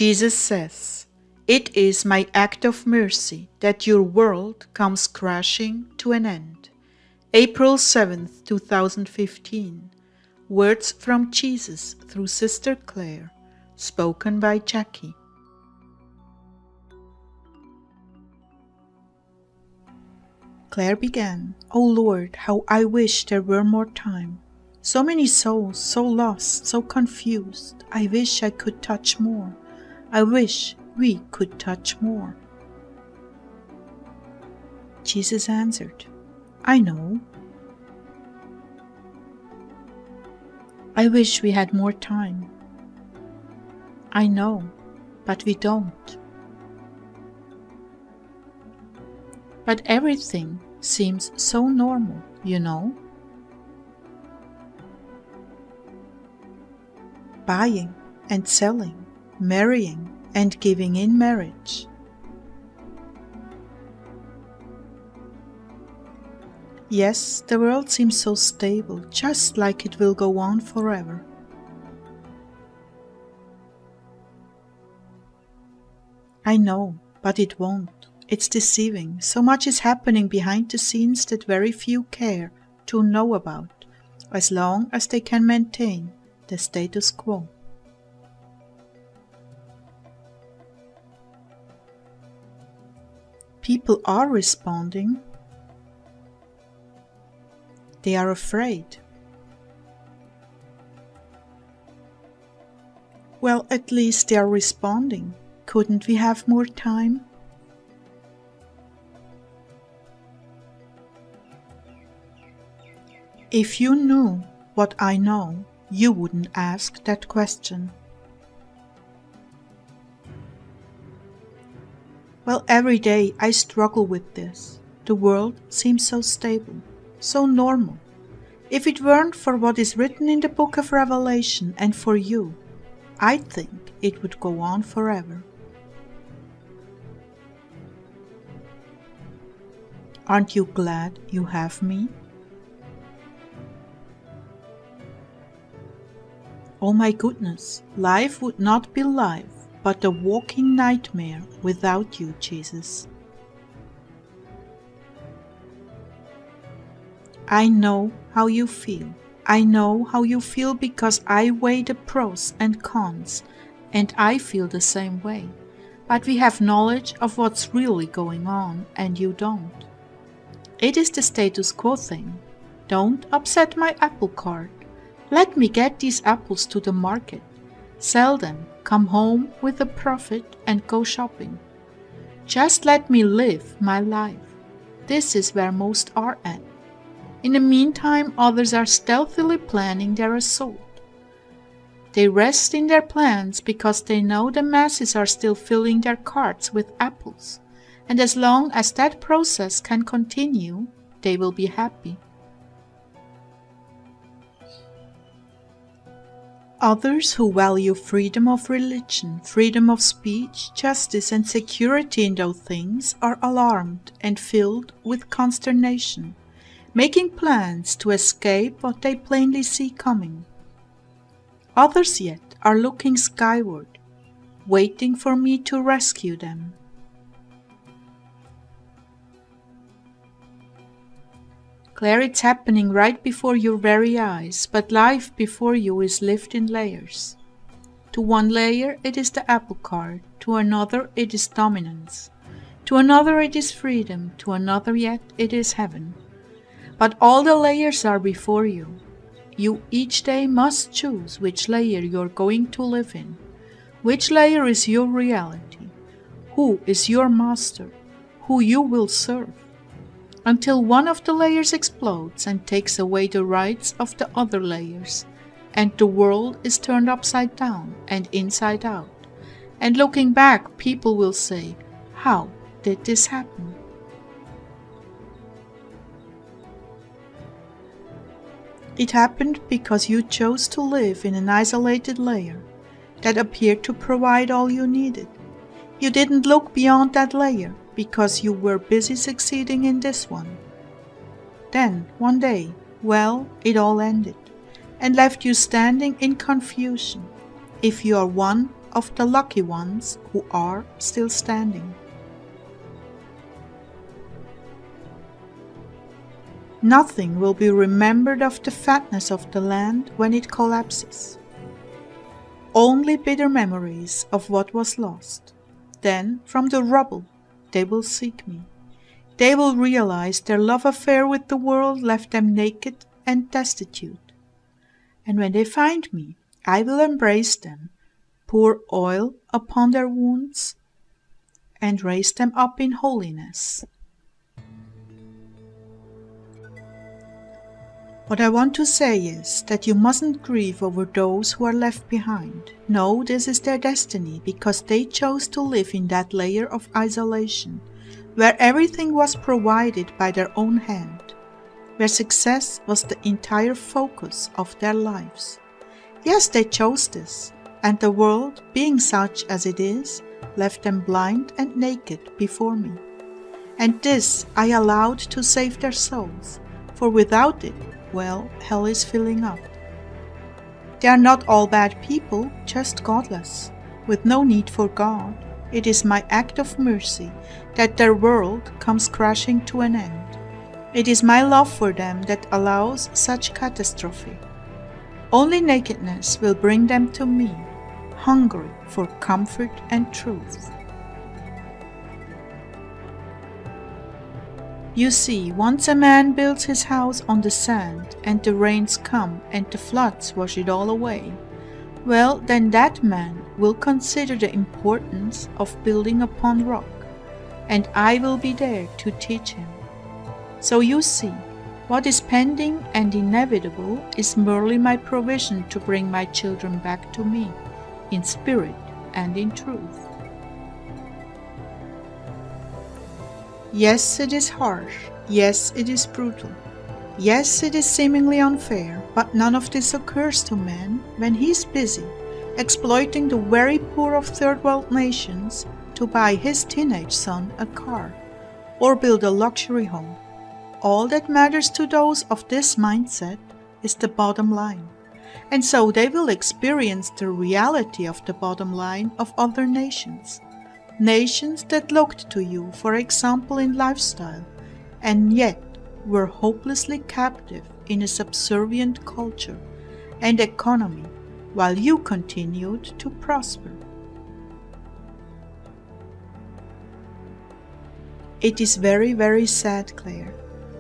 Jesus says, "It is my act of mercy that your world comes crashing to an end." April 7th, 2015. Words from Jesus through Sister Clare, spoken by Jackie. Clare began, "O Lord, how I wish there were more time. So many souls, so lost, so confused. I wish I could touch more. I wish we could touch more." Jesus answered, "I know. I wish we had more time. I know, but we don't. But everything seems so normal, you know. Buying and selling, marrying and giving in marriage. Yes, the world seems so stable, just like it will go on forever. I know, but it won't. It's deceiving. So much is happening behind the scenes that very few care to know about, as long as they can maintain the status quo. People are responding. They are afraid. Well, at least they are responding. Couldn't we have more time? If you knew what I know, you wouldn't ask that question. Well, every day I struggle with this. The world seems so stable, so normal. If it weren't for what is written in the book of Revelation and for you, I think it would go on forever. Aren't you glad you have me? Oh my goodness, life would not be life, but a walking nightmare without you, Jesus. I know how you feel. I know how you feel because I weigh the pros and cons, and I feel the same way. But we have knowledge of what's really going on, and you don't. It is the status quo thing. Don't upset my apple cart. Let me get these apples to the market, sell them, come home with a profit and go shopping. Just let me live my life. This is where most are at. In the meantime, others are stealthily planning their assault. They rest in their plans because they know the masses are still filling their carts with apples, and as long as that process can continue, they will be happy. Others who value freedom of religion, freedom of speech, justice and security in those things are alarmed and filled with consternation, making plans to escape what they plainly see coming. Others yet are looking skyward, waiting for me to rescue them. Clare, it's happening right before your very eyes, but life before you is lived in layers. To one layer it is the apple cart, to another it is dominance, to another it is freedom, to another yet it is heaven. But all the layers are before you. You each day must choose which layer you're going to live in, which layer is your reality, who is your master, who you will serve. Until one of the layers explodes and takes away the rights of the other layers, and the world is turned upside down and inside out. And looking back, people will say, "How did this happen?" It happened because you chose to live in an isolated layer that appeared to provide all you needed. You didn't look beyond that layer, because you were busy succeeding in this one. Then, one day, well, it all ended, and left you standing in confusion. If you are one of the lucky ones who are still standing. Nothing will be remembered of the fatness of the land when it collapses. Only bitter memories of what was lost. Then, from the rubble, they will seek me. They will realize their love affair with the world left them naked and destitute. And when they find me, I will embrace them, pour oil upon their wounds, and raise them up in holiness. What I want to say is that you mustn't grieve over those who are left behind. No, this is their destiny, because they chose to live in that layer of isolation, where everything was provided by their own hand, where success was the entire focus of their lives. Yes, they chose this, and the world, being such as it is, left them blind and naked before me. And this I allowed to save their souls, for without it, well, hell is filling up. They are not all bad people, just godless, with no need for God. It is my act of mercy that their world comes crashing to an end. It is my love for them that allows such catastrophe. Only nakedness will bring them to me, hungry for comfort and truth. You see, once a man builds his house on the sand, and the rains come and the floods wash it all away, well, then that man will consider the importance of building upon rock, and I will be there to teach him. So you see, what is pending and inevitable is merely my provision to bring my children back to me, in spirit and in truth. Yes, it is harsh. Yes, it is brutal. Yes, it is seemingly unfair, but none of this occurs to man when he is busy exploiting the very poor of third world nations to buy his teenage son a car or build a luxury home. All that matters to those of this mindset is the bottom line, and so they will experience the reality of the bottom line of other nations. Nations that looked to you for example in lifestyle, and yet were hopelessly captive in a subservient culture and economy while you continued to prosper. It is very, very sad, Clare.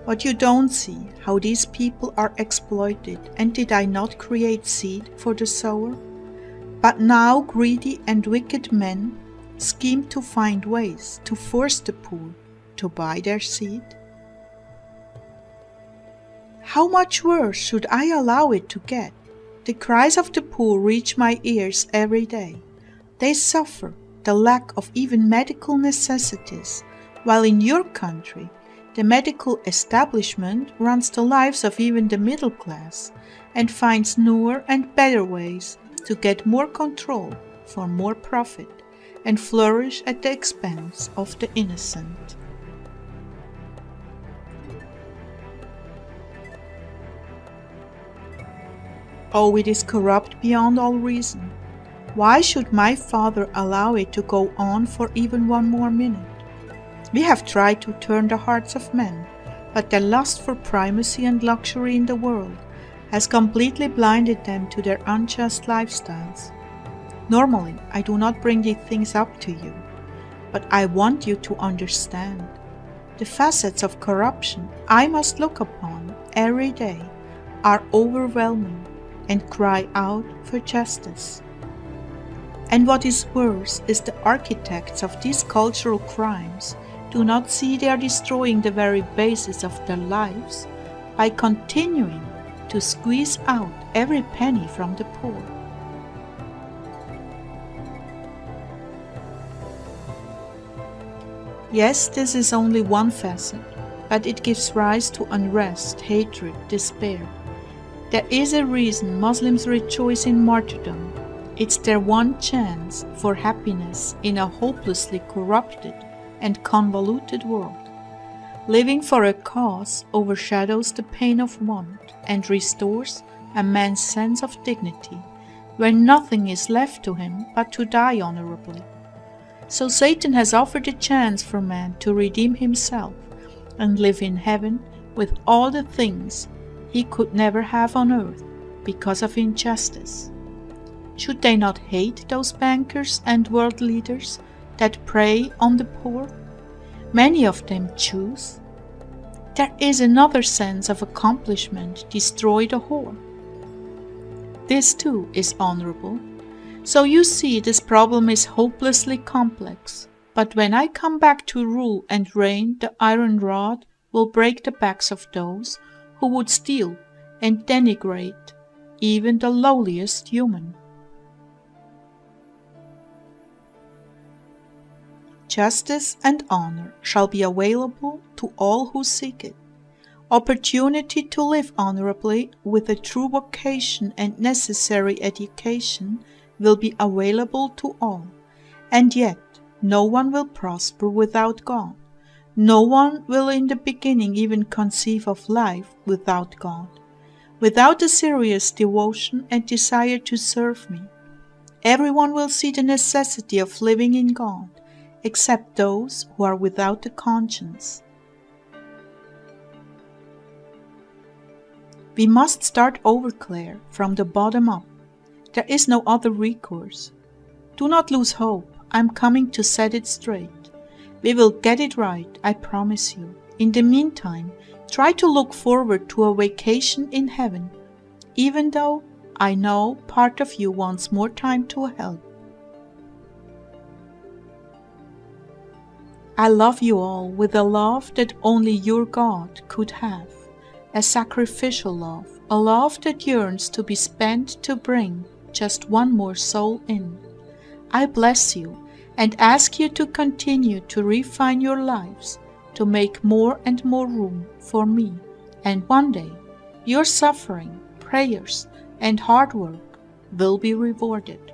But you don't see how these people are exploited, and did I not create seed for the sower? But now greedy and wicked men scheme to find ways to force the poor to buy their seed. How much worse should I allow it to get? The cries of the poor reach my ears every day. They suffer the lack of even medical necessities, while in your country the medical establishment runs the lives of even the middle class and finds newer and better ways to get more control for more profit and flourish at the expense of the innocent. Oh, it is corrupt beyond all reason. Why should my Father allow it to go on for even one more minute? We have tried to turn the hearts of men, but their lust for primacy and luxury in the world has completely blinded them to their unjust lifestyles. Normally, I do not bring these things up to you, but I want you to understand. The facets of corruption I must look upon every day are overwhelming and cry out for justice. And what is worse is the architects of these cultural crimes do not see they are destroying the very basis of their lives by continuing to squeeze out every penny from the poor. Yes, this is only one facet, but it gives rise to unrest, hatred, despair. There is a reason Muslims rejoice in martyrdom. It's their one chance for happiness in a hopelessly corrupted and convoluted world. Living for a cause overshadows the pain of want and restores a man's sense of dignity when nothing is left to him but to die honorably. So Satan has offered a chance for man to redeem himself and live in heaven with all the things he could never have on earth because of injustice. Should they not hate those bankers and world leaders that prey on the poor? Many of them choose. There is another sense of accomplishment: destroy the whore. This too is honorable. So you see, this problem is hopelessly complex. But when I come back to rule and reign, the iron rod will break the backs of those who would steal and denigrate even the lowliest human. Justice and honor shall be available to all who seek it. Opportunity to live honorably with a true vocation and necessary education will be available to all. And yet, no one will prosper without God. No one will in the beginning even conceive of life without God, without a serious devotion and desire to serve me. Everyone will see the necessity of living in God, except those who are without a conscience. We must start over, Clare, from the bottom up. There is no other recourse. Do not lose hope. I'm coming to set it straight. We will get it right, I promise you. In the meantime, try to look forward to a vacation in heaven, even though I know part of you wants more time to help. I love you all with a love that only your God could have, a sacrificial love, a love that yearns to be spent to bring just one more soul in. I bless you and ask you to continue to refine your lives to make more and more room for me, and one day your suffering, prayers, and hard work will be rewarded.